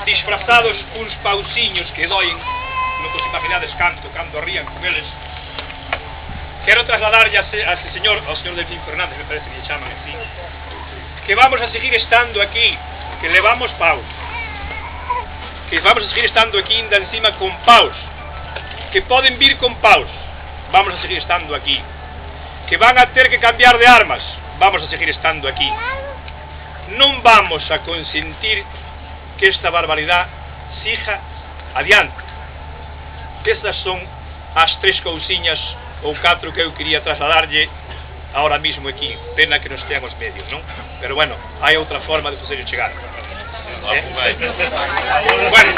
disfrazados cuns pausiños que doen, non vos imaginades canto, cando rían con eles. Quero trasladarlle a ese señor, ao señor Delfín Fernández, me parece que lle chaman así, que vamos a seguir estando aquí, que levamos paus, que vamos a seguir estando aquí ainda encima con paus, que poden vir con paus, vamos a seguir estando aquí, que van a ter que cambiar de armas, vamos a seguir estando aquí. Non vamos a consentir que esta barbaridade siga adiante. Estas son as tres cousiñas ou catro que eu quería trasladarlle ahora mismo aquí. Pena que non estean os medios, non? Pero bueno, hai outra forma de facerlo chegar. Bueno.